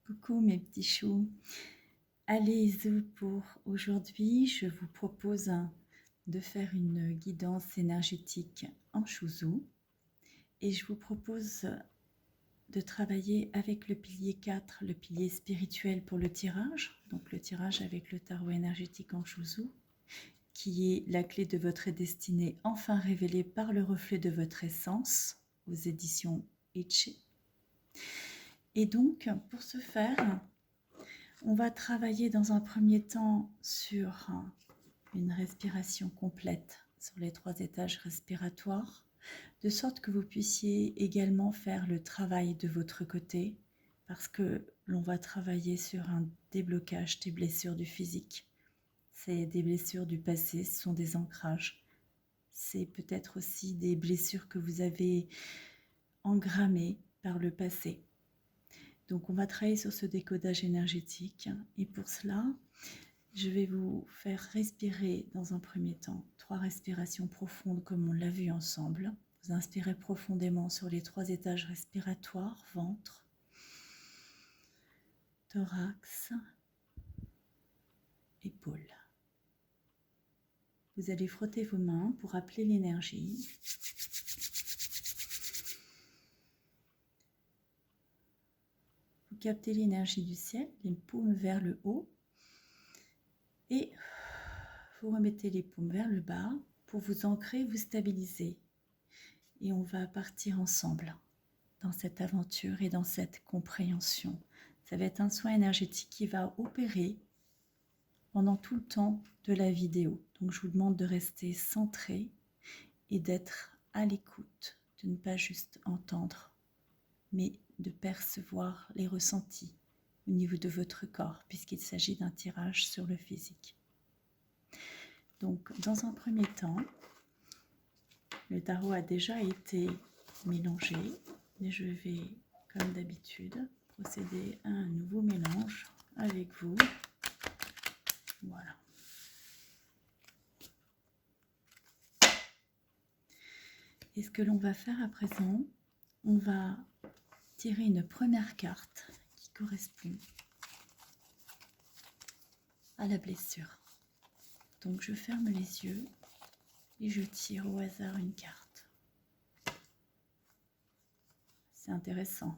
Coucou mes petits choux, allez-y pour aujourd'hui. Je vous propose de faire une guidance énergétique en Shuzu et je vous propose de travailler avec le pilier 4, le pilier spirituel pour le tirage, donc le tirage avec le tarot énergétique en Shuzu, qui est la clé de votre destinée enfin révélée par le reflet de votre essence aux éditions Ichi. Et donc pour ce faire, on va travailler dans un premier temps sur une respiration complète sur les 3 étages respiratoires, de sorte que vous puissiez également faire le travail de votre côté, parce que l'on va travailler sur un déblocage des blessures du physique. C'est des blessures du passé, ce sont des ancrages. C'est peut-être aussi des blessures que vous avez engrammées par le passé. Donc on va travailler sur ce décodage énergétique et pour cela, je vais vous faire respirer dans un premier temps 3 respirations profondes comme on l'a vu ensemble. Vous inspirez profondément sur les 3 étages respiratoires, ventre, thorax, épaules. Vous allez frotter vos mains pour appeler l'énergie. Vous captez l'énergie du ciel, les paumes vers le haut. Et vous remettez les paumes vers le bas pour vous ancrer, vous stabiliser. Et on va partir ensemble dans cette aventure et dans cette compréhension. Ça va être un soin énergétique qui va opérer pendant tout le temps de la vidéo. Donc je vous demande de rester centré et d'être à l'écoute, de ne pas juste entendre, mais de percevoir les ressentis au niveau de votre corps, puisqu'il s'agit d'un tirage sur le physique. Donc dans un premier temps, le tarot a déjà été mélangé, et je vais, comme d'habitude, procéder à un nouveau mélange avec vous. Voilà. Et ce que l'on va faire à présent, on va tirer une première carte qui correspond à la blessure. Donc je ferme les yeux et je tire au hasard une carte. C'est intéressant.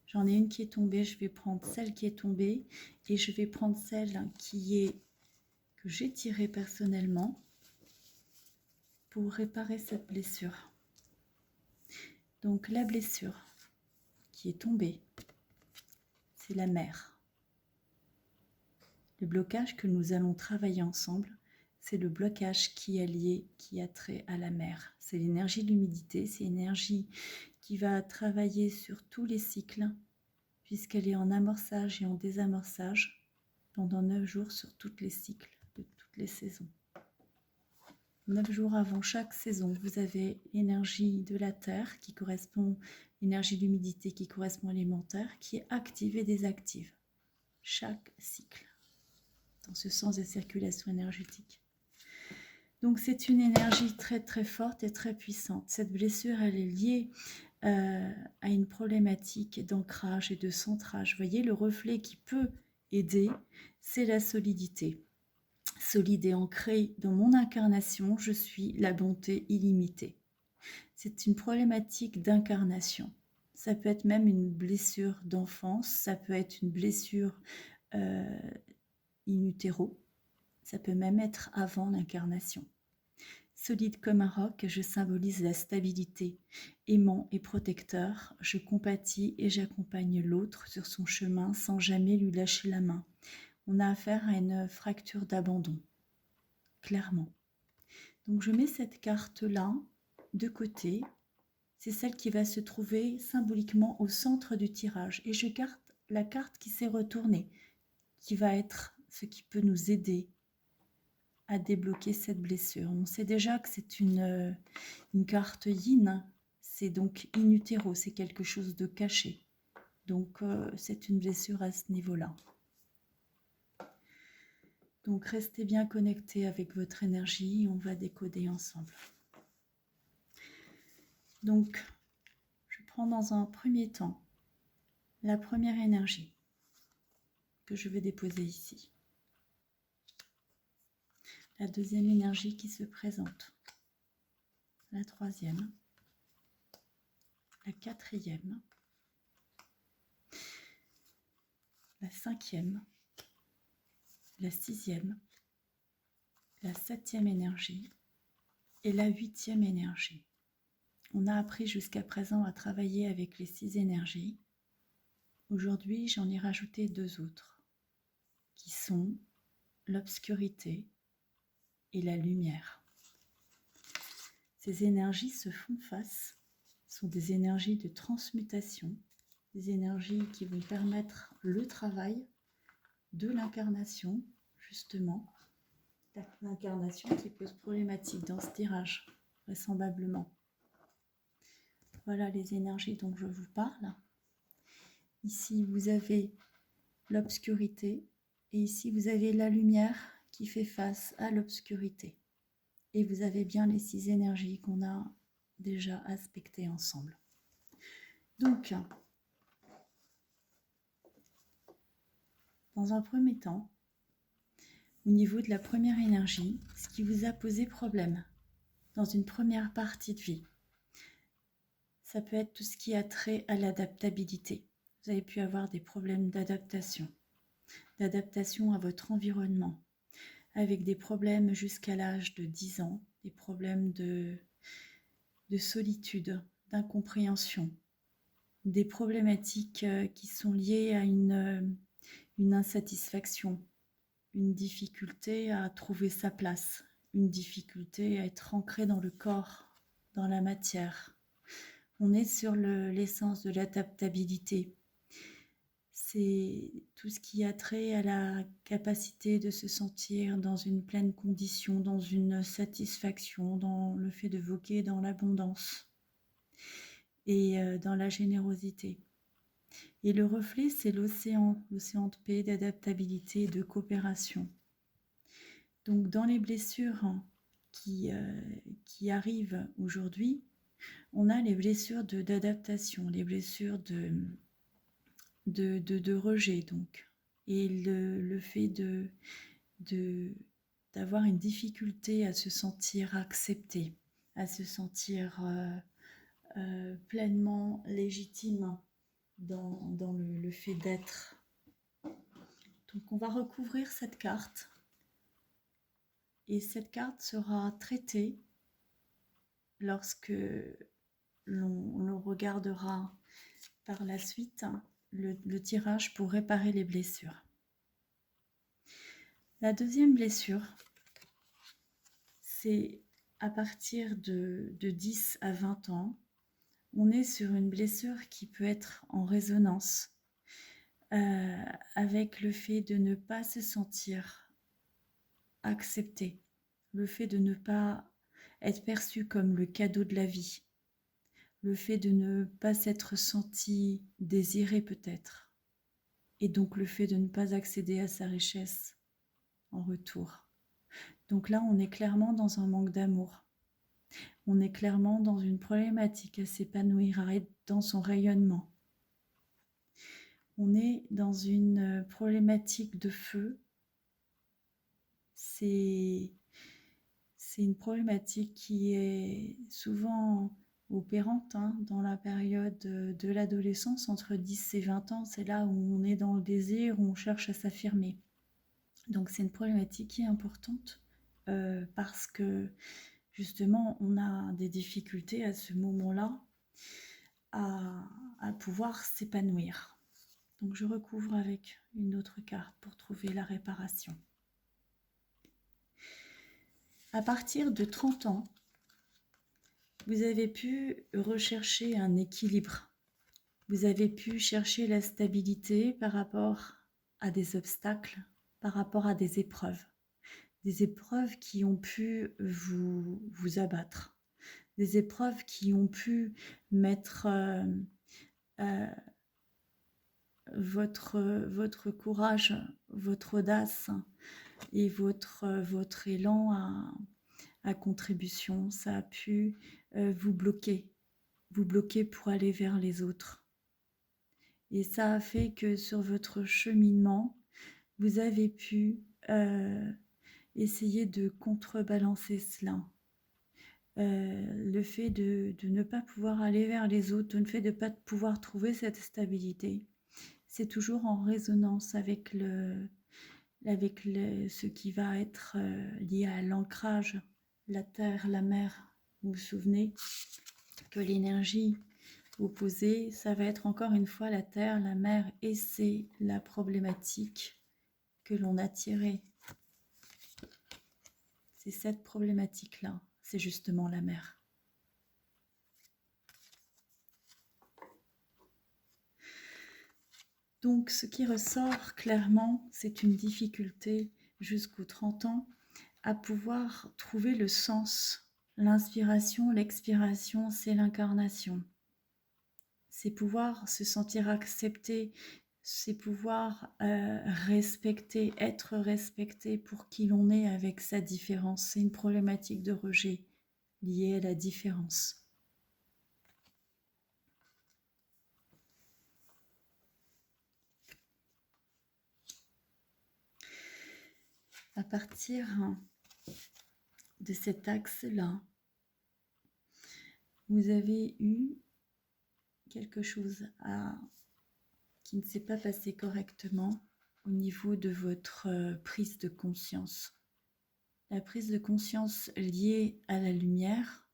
J'en ai une qui est tombée, je vais prendre celle qui est tombée et je vais prendre celle que j'ai tirée personnellement pour réparer cette blessure. Donc la blessure qui est tombée, c'est la mer. Le blocage que nous allons travailler ensemble, c'est le blocage qui est lié, qui a trait à la mer. C'est l'énergie de l'humidité, c'est l'énergie qui va travailler sur tous les cycles, puisqu'elle est en amorçage et en désamorçage pendant 9 jours sur tous les cycles de toutes les saisons. 9 jours avant chaque saison, vous avez l'énergie de la terre qui correspond, l'énergie de l'humidité qui correspond à l'élémentaire, qui est active et désactive. Chaque cycle, dans ce sens de circulation énergétique. Donc c'est une énergie très très forte et très puissante. Cette blessure, elle est liée à une problématique d'ancrage et de centrage. Vous voyez, le reflet qui peut aider, c'est la solidité. Solide et ancrée dans mon incarnation, je suis la bonté illimitée. C'est une problématique d'incarnation. Ça peut être même une blessure d'enfance, ça peut être une blessure in utero, ça peut même être avant l'incarnation. Solide comme un roc, je symbolise la stabilité. Aimant et protecteur, je compatis et j'accompagne l'autre sur son chemin sans jamais lui lâcher la main. On a affaire à une fracture d'abandon, clairement. Donc je mets cette carte-là de côté. C'est celle qui va se trouver symboliquement au centre du tirage. Et je garde la carte qui s'est retournée, qui va être ce qui peut nous aider à débloquer cette blessure. On sait déjà que c'est une carte yin, c'est donc in utero, c'est quelque chose de caché. Donc c'est une blessure à ce niveau-là. Donc restez bien connectés avec votre énergie, on va décoder ensemble. Donc je prends dans un premier temps la première énergie. que je vais déposer ici. La deuxième énergie qui se présente. La troisième. La quatrième. La cinquième. La sixième. La septième énergie. Et la huitième énergie. On a appris jusqu'à présent à travailler avec les 6 énergies. Aujourd'hui, j'en ai rajouté 2 autres, qui sont l'obscurité et la lumière. Ces énergies se font face, sont des énergies de transmutation, des énergies qui vont permettre le travail de l'incarnation, justement, l'incarnation qui pose problématique dans ce tirage, vraisemblablement. Voilà les énergies dont je vous parle. Ici, vous avez l'obscurité et ici, vous avez la lumière qui fait face à l'obscurité. Et vous avez bien les 6 énergies qu'on a déjà aspectées ensemble. Donc, dans un premier temps, au niveau de la première énergie, ce qui vous a posé problème dans une première partie de vie, ça peut être tout ce qui a trait à l'adaptabilité. Vous avez pu avoir des problèmes d'adaptation à votre environnement, avec des problèmes jusqu'à l'âge de 10 ans, des problèmes de solitude, d'incompréhension, des problématiques qui sont liées à une insatisfaction, une difficulté à trouver sa place, une difficulté à être ancré dans le corps, dans la matière. On est sur l'essence de l'adaptabilité. C'est tout ce qui a trait à la capacité de se sentir dans une pleine condition, dans une satisfaction, dans le fait de voguer dans l'abondance et dans la générosité. Et le reflet, c'est l'océan de paix, d'adaptabilité et de coopération. Donc dans les blessures qui arrivent aujourd'hui, on a les blessures d'adaptation, les blessures de rejet, donc, et le fait d'avoir une difficulté à se sentir accepté, à se sentir pleinement légitime dans le fait d'être. Donc on va recouvrir cette carte, et cette carte sera traitée lorsque l'on regardera par la suite le tirage pour réparer les blessures. La deuxième blessure, c'est à partir de 10 à 20 ans, on est sur une blessure qui peut être en résonance avec le fait de ne pas se sentir accepté, le fait de ne pas être perçu comme le cadeau de la vie, le fait de ne pas s'être senti désiré peut-être, et donc le fait de ne pas accéder à sa richesse en retour. Donc là, on est clairement dans un manque d'amour. On est clairement dans une problématique à s'épanouir, à être dans son rayonnement. On est dans une problématique de feu. C'est une problématique qui est souvent opérante dans la période de l'adolescence, entre 10 et 20 ans. C'est là où on est dans le désir, où on cherche à s'affirmer. Donc c'est une problématique qui est importante parce que justement on a des difficultés à ce moment-là à pouvoir s'épanouir. Donc je recouvre avec une autre carte pour trouver la réparation. À partir de 30 ans, vous avez pu rechercher un équilibre. Vous avez pu chercher la stabilité par rapport à des obstacles, par rapport à des épreuves qui ont pu vous abattre, des épreuves qui ont pu mettre votre courage, votre audace et votre élan à contribution. Ça a pu vous bloquer pour aller vers les autres. Et ça a fait que sur votre cheminement, vous avez pu essayer de contrebalancer cela. Le fait de ne pas pouvoir aller vers les autres, le fait de ne pas pouvoir trouver cette stabilité, c'est toujours en résonance avec ce qui va être lié à l'ancrage, la terre, la mer. Vous vous souvenez que l'énergie opposée, ça va être encore une fois la terre, la mer, et c'est la problématique que l'on a tirée. C'est cette problématique-là, c'est justement la mer. Donc, ce qui ressort clairement, c'est une difficulté jusqu'aux 30 ans à pouvoir trouver le sens. L'inspiration, l'expiration, c'est l'incarnation. C'est pouvoir se sentir accepté, c'est pouvoir respecter, être respecté pour qui l'on est avec sa différence. C'est une problématique de rejet liée à la différence. À partir de cet axe-là, vous avez eu quelque chose qui ne s'est pas passé correctement au niveau de votre prise de conscience. La prise de conscience liée à la lumière,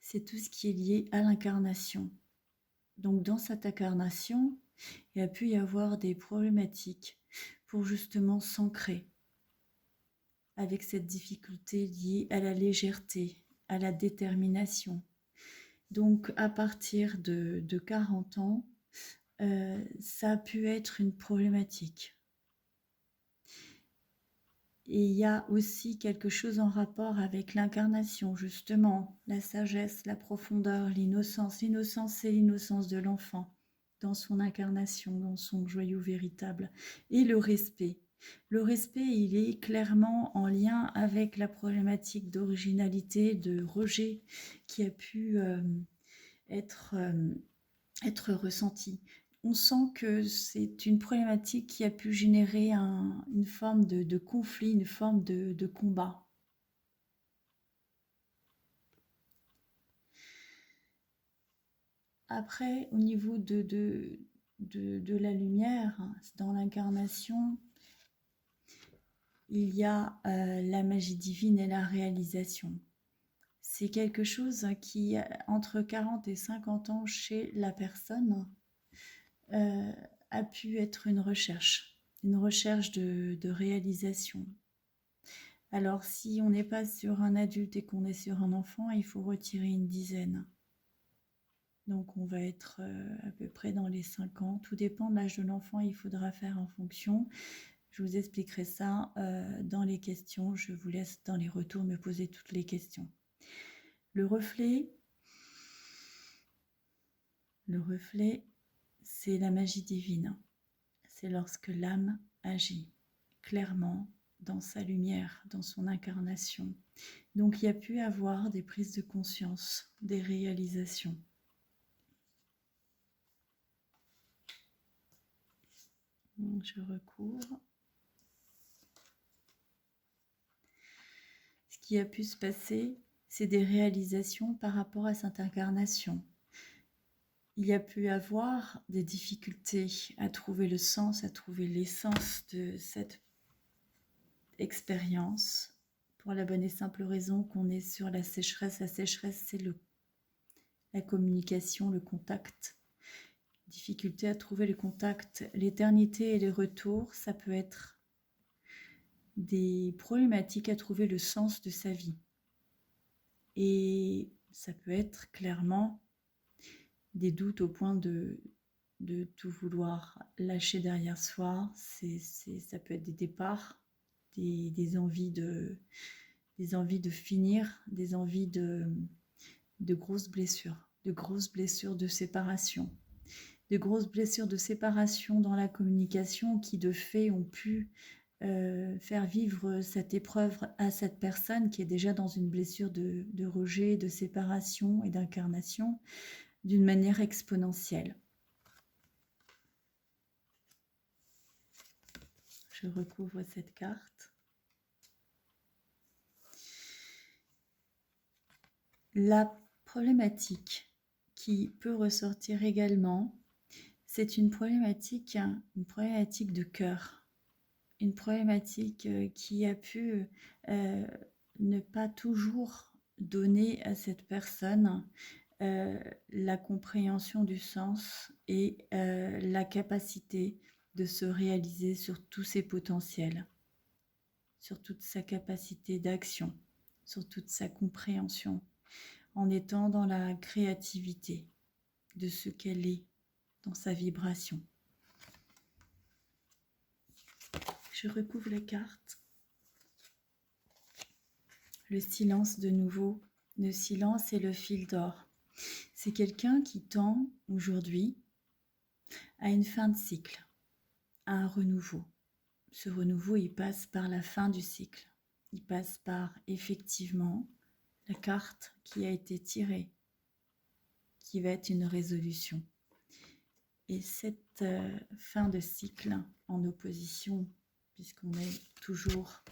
c'est tout ce qui est lié à l'incarnation. Donc dans cette incarnation, il a pu y avoir des problématiques pour justement s'ancrer avec cette difficulté liée à la légèreté, à la détermination. Donc à partir de 40 ans, ça a pu être une problématique. Et il y a aussi quelque chose en rapport avec l'incarnation, justement, la sagesse, la profondeur, l'innocence. L'innocence, c'est l'innocence de l'enfant, dans son incarnation, dans son joyau véritable. Et le respect. Le respect, il est clairement en lien avec la problématique d'originalité, de rejet qui a pu être ressentie. On sent que c'est une problématique qui a pu générer une forme de conflit, une forme de combat. Après, au niveau de la lumière, dans l'incarnation, il y a la magie divine et la réalisation. C'est quelque chose qui, entre 40 et 50 ans chez la personne, a pu être une recherche de réalisation. Alors, si on n'est pas sur un adulte et qu'on est sur un enfant, il faut retirer une dizaine. Donc, on va être à peu près dans les 5 ans. Tout dépend de l'âge de l'enfant, il faudra faire en fonction. Je vous expliquerai ça dans les questions. Je vous laisse dans les retours me poser toutes les questions. Le reflet, c'est la magie divine. C'est lorsque l'âme agit clairement dans sa lumière, dans son incarnation. Donc il y a pu avoir des prises de conscience, des réalisations. Je recouvre. Ce qui a pu se passer, c'est des réalisations par rapport à cette incarnation. Il y a pu avoir des difficultés à trouver le sens, à trouver l'essence de cette expérience, pour la bonne et simple raison qu'on est sur la sécheresse. La sécheresse, c'est la communication, le contact. Difficulté à trouver le contact. L'éternité et les retours, ça peut être des problématiques à trouver le sens de sa vie. Et ça peut être clairement des doutes au point de tout vouloir lâcher derrière soi. Ça peut être des départs, des envies de finir, des envies de grosses blessures de séparation. De grosses blessures de séparation dans la communication qui de fait ont pu faire vivre cette épreuve à cette personne qui est déjà dans une blessure de rejet, de séparation et d'incarnation d'une manière exponentielle. Je recouvre cette carte. La problématique qui peut ressortir également, c'est une problématique de cœur. Une problématique qui a pu ne pas toujours donner à cette personne la compréhension du sens et la capacité de se réaliser sur tous ses potentiels, sur toute sa capacité d'action, sur toute sa compréhension, en étant dans la créativité de ce qu'elle est, dans sa vibration. Je recouvre la carte. Le silence de nouveau. Le silence est le fil d'or. C'est quelqu'un qui tend aujourd'hui à une fin de cycle, à un renouveau. Ce renouveau, il passe par la fin du cycle. Il passe par, effectivement, la carte qui a été tirée, qui va être une résolution. Et cette fin de cycle en opposition, puisqu'on est toujours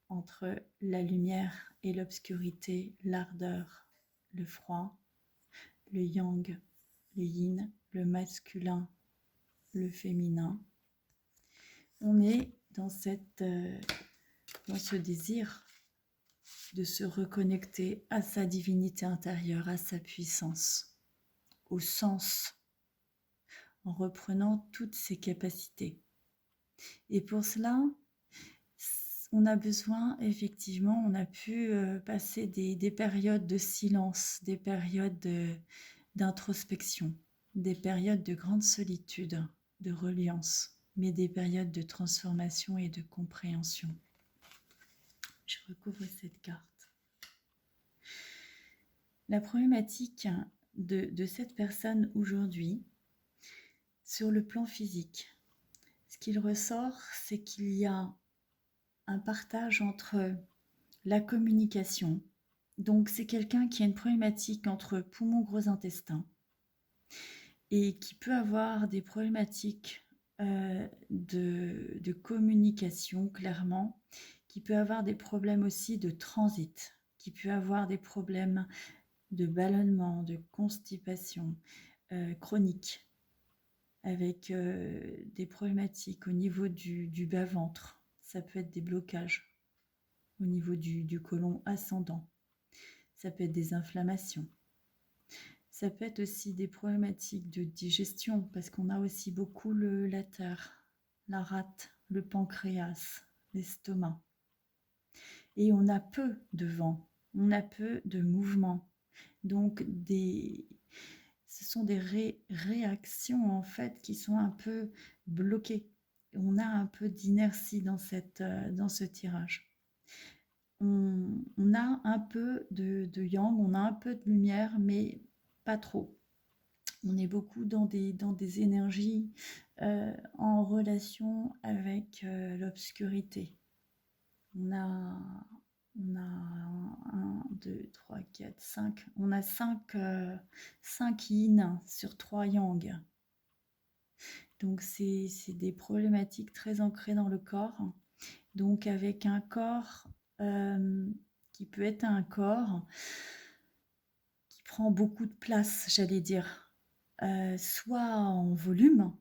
entre la lumière et l'obscurité, l'ardeur, le froid, le yang, le yin, le masculin, le féminin. On est dans ce désir de se reconnecter à sa divinité intérieure, à sa puissance, au sens, en reprenant toutes ses capacités. Et pour cela, on a besoin, effectivement, on a pu passer des périodes de silence, des périodes d'introspection, des périodes de grande solitude, de reliance, mais des périodes de transformation et de compréhension. Je recouvre cette carte. La problématique de cette personne aujourd'hui, sur le plan physique, ce qu'il ressort, c'est qu'il y a un partage entre la communication. Donc c'est quelqu'un qui a une problématique entre poumon, gros intestin et qui peut avoir des problématiques de communication, clairement, qui peut avoir des problèmes aussi de transit, qui peut avoir des problèmes de ballonnement, de constipation chronique, avec des problématiques au niveau du bas-ventre. Ça peut être des blocages au niveau du côlon ascendant. Ça peut être des inflammations. Ça peut être aussi des problématiques de digestion, parce qu'on a aussi beaucoup la terre, la rate, le pancréas, l'estomac. Et on a peu de vent, on a peu de mouvement. Donc ce sont des réactions en fait qui sont un peu bloquées. On a un peu d'inertie dans ce tirage. On a un peu de yang, on a un peu de lumière, mais pas trop. On est beaucoup dans des énergies en relation avec l'obscurité. On a 1, 2, 3, 4, 5. On a 5 yin sur 3 yang. Donc c'est des problématiques très ancrées dans le corps. Donc avec un corps qui peut être un corps qui prend beaucoup de place, j'allais dire. Soit en volume,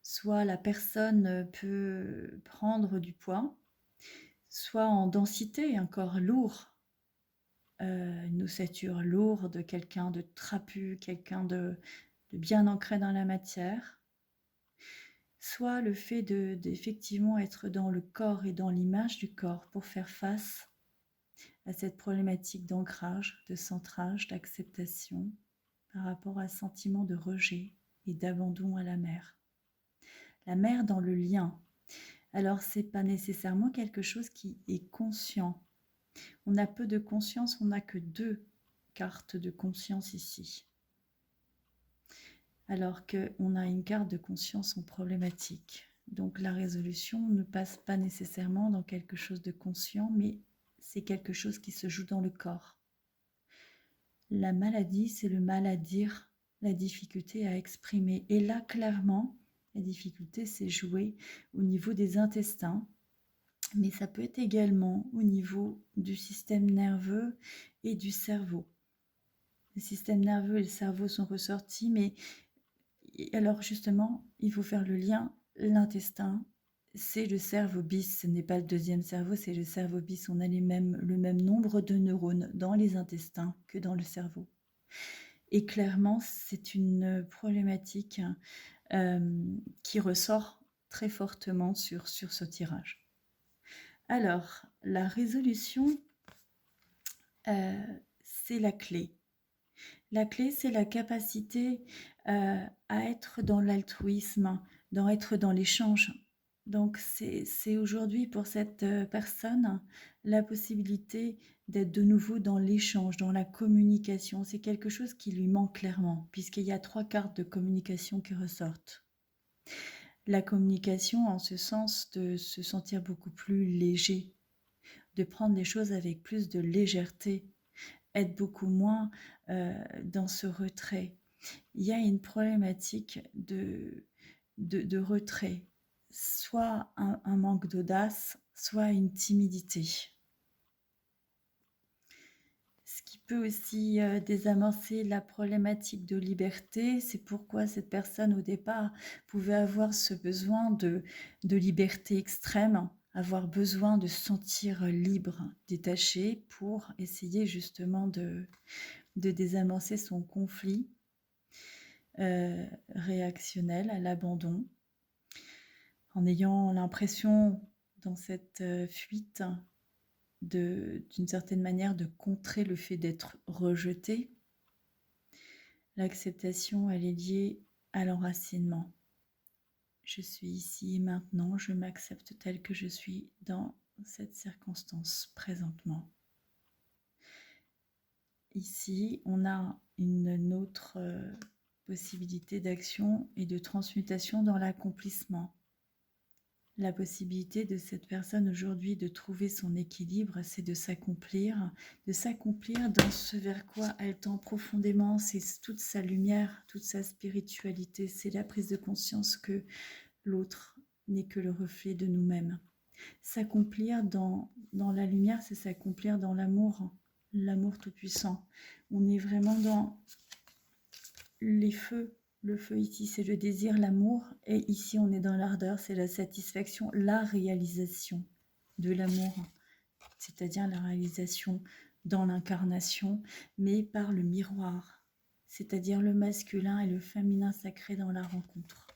soit la personne peut prendre du poids, soit en densité, un corps lourd, une ossature lourde, quelqu'un de trapu, quelqu'un de bien ancré dans la matière, soit le fait d'effectivement être dans le corps et dans l'image du corps pour faire face à cette problématique d'ancrage, de centrage, d'acceptation par rapport à un sentiment de rejet et d'abandon à la mer. La mer dans le lien. Alors, ce n'est pas nécessairement quelque chose qui est conscient. On a peu de conscience, on n'a que 2 cartes de conscience ici. Alors qu'on a une carte de conscience en problématique. Donc la résolution ne passe pas nécessairement dans quelque chose de conscient, mais c'est quelque chose qui se joue dans le corps. La maladie, c'est le mal à dire, la difficulté à exprimer. Et là, clairement, La difficulté, c'est jouer au niveau des intestins, mais ça peut être également au niveau du système nerveux et du cerveau. Le système nerveux et le cerveau sont ressortis, mais alors justement, il faut faire le lien. L'intestin, c'est le cerveau bis, ce n'est pas le deuxième cerveau, c'est le cerveau bis. On a le même nombre de neurones dans les intestins que dans le cerveau. Et clairement, c'est une problématique qui ressort très fortement sur ce tirage. Alors, la résolution, c'est la clé. La clé, c'est la capacité à être dans l'altruisme, être dans l'échange. Donc, c'est aujourd'hui pour cette personne la possibilité d'être de nouveau dans l'échange, dans la communication. C'est quelque chose qui lui manque clairement, puisqu'il y a 3 cartes de communication qui ressortent. La communication en ce sens de se sentir beaucoup plus léger, de prendre les choses avec plus de légèreté, être beaucoup moins dans ce retrait. Il y a une problématique de retrait, soit un manque d'audace, soit une timidité. Ce qui peut aussi désamorcer la problématique de liberté, c'est pourquoi cette personne au départ pouvait avoir ce besoin de liberté extrême, avoir besoin de se sentir libre, détaché, pour essayer justement de désamorcer son conflit réactionnel à l'abandon, en ayant l'impression dans cette fuite d'une certaine manière de contrer le fait d'être rejeté. L'acceptation, elle est liée à l'enracinement. Je suis ici et maintenant, je m'accepte tel que je suis dans cette circonstance présentement. Ici, on a une autre possibilité d'action et de transmutation dans l'accomplissement. La possibilité de cette personne aujourd'hui de trouver son équilibre, c'est de s'accomplir dans ce vers quoi elle tend profondément, c'est toute sa lumière, toute sa spiritualité, c'est la prise de conscience que l'autre n'est que le reflet de nous-mêmes. S'accomplir dans la lumière, c'est s'accomplir dans l'amour tout-puissant. On est vraiment dans les feux. Le feu ici, c'est le désir, l'amour. Et ici, on est dans l'ardeur, c'est la satisfaction, la réalisation de l'amour. C'est-à-dire la réalisation dans l'incarnation, mais par le miroir. C'est-à-dire le masculin et le féminin sacré dans la rencontre.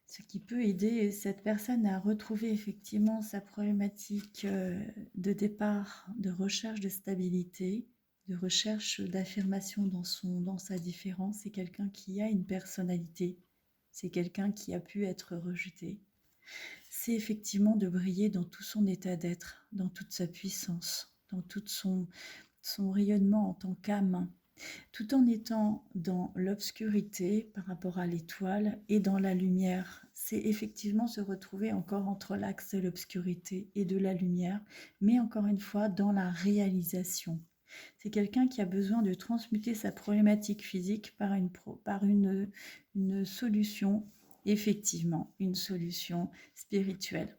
Ce qui peut aider cette personne à retrouver effectivement sa problématique de départ, de recherche de stabilité, de recherche d'affirmation dans sa différence. C'est quelqu'un qui a une personnalité, c'est quelqu'un qui a pu être rejeté. C'est effectivement de briller dans tout son état d'être, dans toute sa puissance, dans tout son rayonnement en tant qu'âme, tout en étant dans l'obscurité par rapport à l'étoile et dans la lumière. C'est effectivement se retrouver encore entre l'axe de l'obscurité et de la lumière, mais encore une fois dans la réalisation. C'est quelqu'un qui a besoin de transmuter sa problématique physique par une solution, effectivement, une solution spirituelle.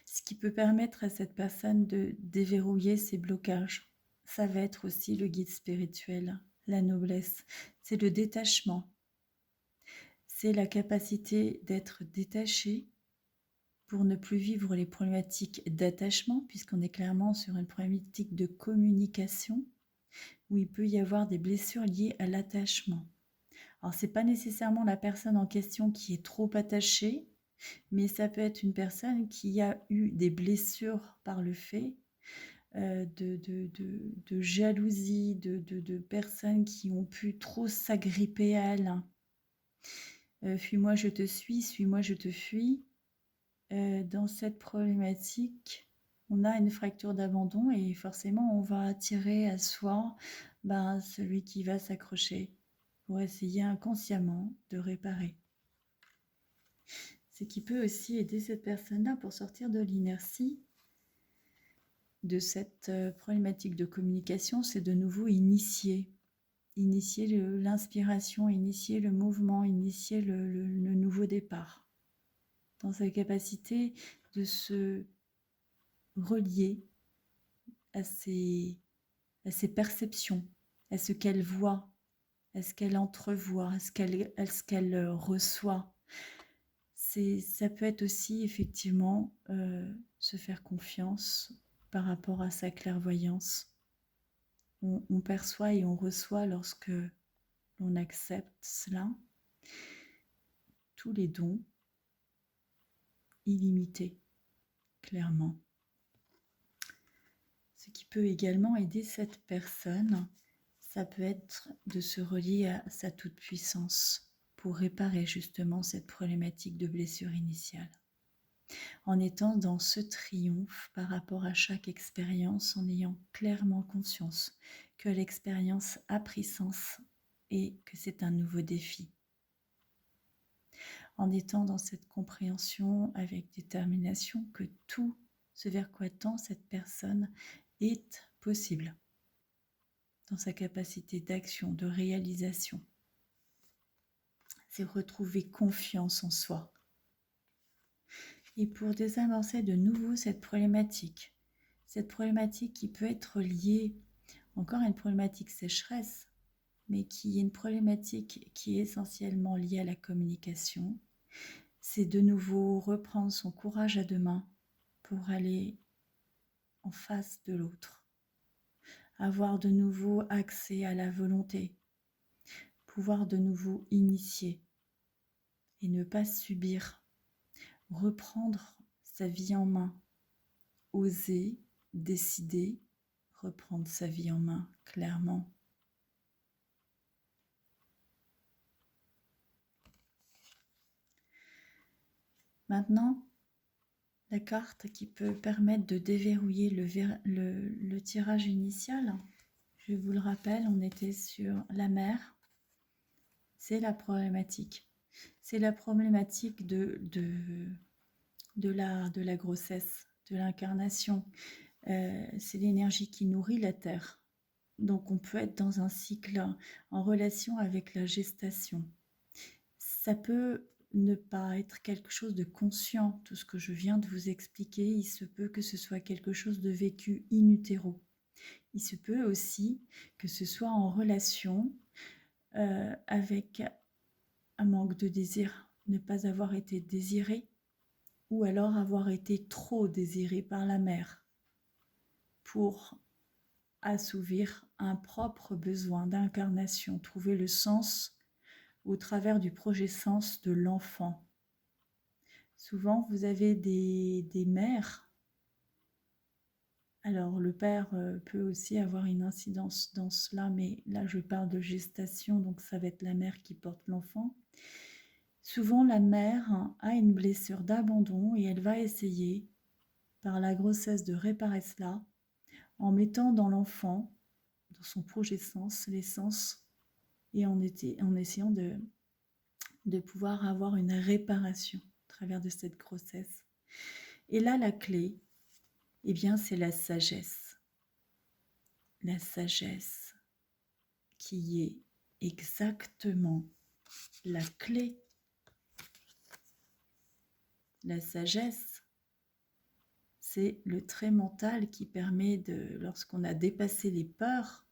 Ce qui peut permettre à cette personne de déverrouiller ses blocages. Ça va être aussi le guide spirituel, la noblesse. C'est le détachement. C'est la capacité d'être détaché pour ne plus vivre les problématiques d'attachement, puisqu'on est clairement sur une problématique de communication, où il peut y avoir des blessures liées à l'attachement. Alors, ce n'est pas nécessairement la personne en question qui est trop attachée, mais ça peut être une personne qui a eu des blessures par le fait de jalousie, de personnes qui ont pu trop s'agripper à elle. Fuis-moi, je te suis, suis-moi, je te fuis. Dans cette problématique, on a une fracture d'abandon et forcément, on va attirer à soi celui qui va s'accrocher pour essayer inconsciemment de réparer. Ce qui peut aussi aider cette personne-là pour sortir de l'inertie de cette problématique de communication, c'est de nouveau initier. initier l'inspiration, initier le mouvement, initier le nouveau départ. Dans sa capacité de se relier à ses perceptions, à ce qu'elle voit, à ce qu'elle entrevoit, à ce qu'elle reçoit. Ça peut être aussi effectivement se faire confiance par rapport à sa clairvoyance. On perçoit et on reçoit lorsque l'on accepte cela, tous les dons illimités, clairement. Ce qui peut également aider cette personne, ça peut être de se relier à sa toute-puissance pour réparer justement cette problématique de blessure initiale. En étant dans ce triomphe par rapport à chaque expérience, en ayant clairement conscience que l'expérience a pris sens et que c'est un nouveau défi. En étant dans cette compréhension avec détermination que tout ce vers quoi tend cette personne est possible dans sa capacité d'action, de réalisation. C'est retrouver confiance en soi. Et pour désamorcer de nouveau cette problématique qui peut être liée encore à une problématique sécheresse, mais qui est une problématique qui est essentiellement liée à la communication, c'est de nouveau reprendre son courage à deux mains pour aller en face de l'autre, avoir de nouveau accès à la volonté, pouvoir de nouveau initier et ne pas subir, reprendre sa vie en main, oser, décider, reprendre sa vie en main clairement. Maintenant, la carte qui peut permettre de déverrouiller le tirage initial, je vous le rappelle, on était sur la mère, c'est la problématique. C'est la problématique de la grossesse, de l'incarnation. C'est l'énergie qui nourrit la terre. Donc on peut être dans un cycle en relation avec la gestation. Ça peut ne pas être quelque chose de conscient, tout ce que je viens de vous expliquer, il se peut que ce soit quelque chose de vécu in utero. Il se peut aussi que ce soit en relation avec un manque de désir, ne pas avoir été désiré, ou alors avoir été trop désiré par la mère pour assouvir un propre besoin d'incarnation, trouver le sens au travers du projet sens de l'enfant. Souvent, vous avez des mères. Alors, le père peut aussi avoir une incidence dans cela, mais là, je parle de gestation, donc ça va être la mère qui porte l'enfant. Souvent, la mère a une blessure d'abandon et elle va essayer, par la grossesse, de réparer cela en mettant dans l'enfant, dans son projet sens, l'essence, et en essayant de pouvoir avoir une réparation à travers de cette grossesse. Et là, la clé, eh bien, c'est la sagesse. La sagesse qui est exactement la clé. La sagesse, c'est le trait mental qui permet, lorsqu'on a dépassé les peurs,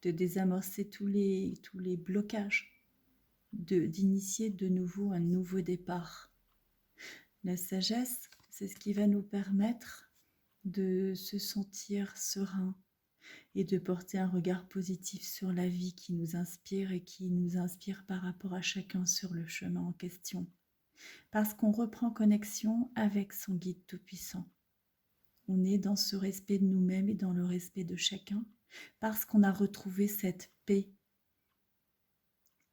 de désamorcer tous les blocages, d'initier de nouveau un nouveau départ. La sagesse, c'est ce qui va nous permettre de se sentir serein et de porter un regard positif sur la vie qui nous inspire et qui nous inspire par rapport à chacun sur le chemin en question. Parce qu'on reprend connexion avec son guide tout-puissant. On est dans ce respect de nous-mêmes et dans le respect de chacun, parce qu'on a retrouvé cette paix.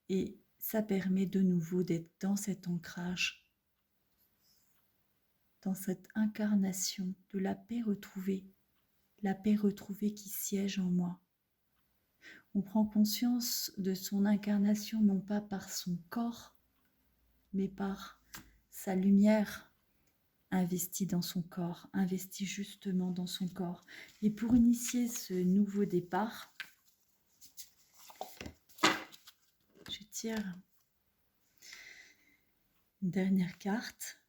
Et ça permet de nouveau d'être dans cet ancrage, dans cette incarnation de la paix retrouvée qui siège en moi. On prend conscience de son incarnation non pas par son corps, mais par sa lumière investie dans son corps, investie justement dans son corps. Et pour initier ce nouveau départ, Je tire une dernière carte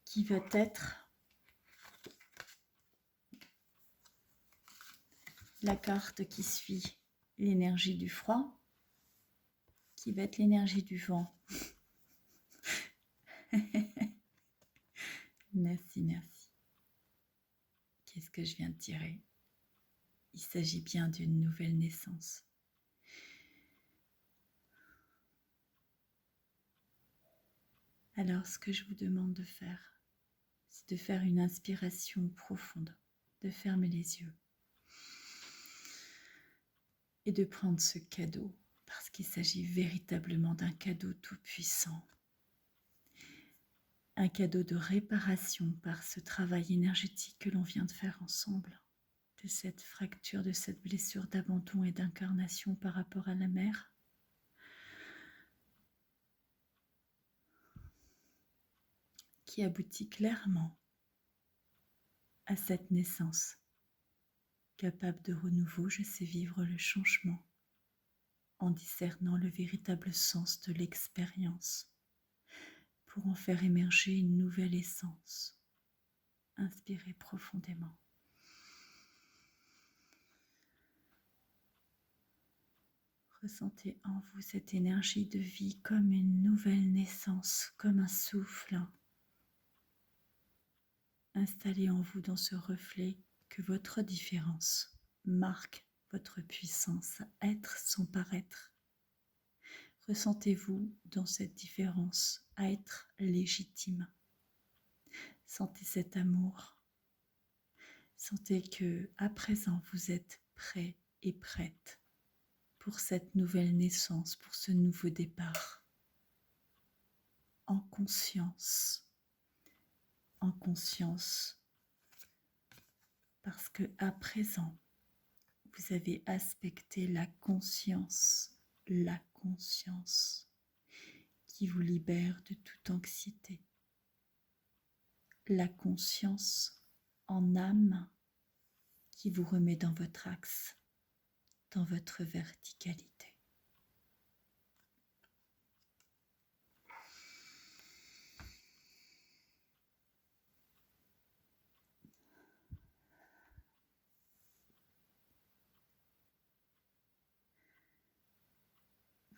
qui va être la carte qui suit l'énergie du froid, qui va être l'énergie du vent. Merci, merci. Qu'est-ce que je viens de tirer? Il s'agit bien d'une nouvelle naissance. Alors, ce que je vous demande de faire, c'est de faire une inspiration profonde, de fermer les yeux et de prendre ce cadeau, parce qu'il s'agit véritablement d'un cadeau tout-puissant. Un cadeau de réparation par ce travail énergétique que l'on vient de faire ensemble, de cette fracture, de cette blessure d'abandon et d'incarnation par rapport à la mère. Qui aboutit clairement à cette naissance. Capable de renouveau, je sais vivre le changement en discernant le véritable sens de l'expérience pour en faire émerger une nouvelle essence. Inspirez profondément. Ressentez en vous cette énergie de vie comme une nouvelle naissance, comme un souffle. Installez en vous dans ce reflet que votre différence marque votre puissance à être sans paraître. Ressentez-vous dans cette différence à être légitime. Sentez cet amour. Sentez que à présent vous êtes prêt et prête pour cette nouvelle naissance, pour ce nouveau départ. En conscience, parce que à présent, vous avez aspecté la conscience qui vous libère de toute anxiété. La conscience en âme qui vous remet dans votre axe, dans votre verticalité.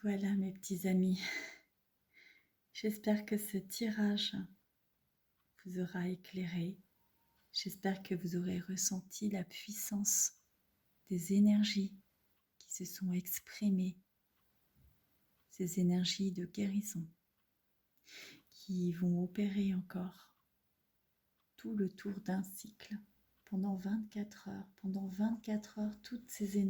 Voilà mes petits amis, j'espère que ce tirage vous aura éclairé. J'espère que vous aurez ressenti la puissance des énergies qui se sont exprimées, ces énergies de guérison qui vont opérer encore tout le tour d'un cycle pendant 24 heures. Pendant 24 heures, toutes ces énergies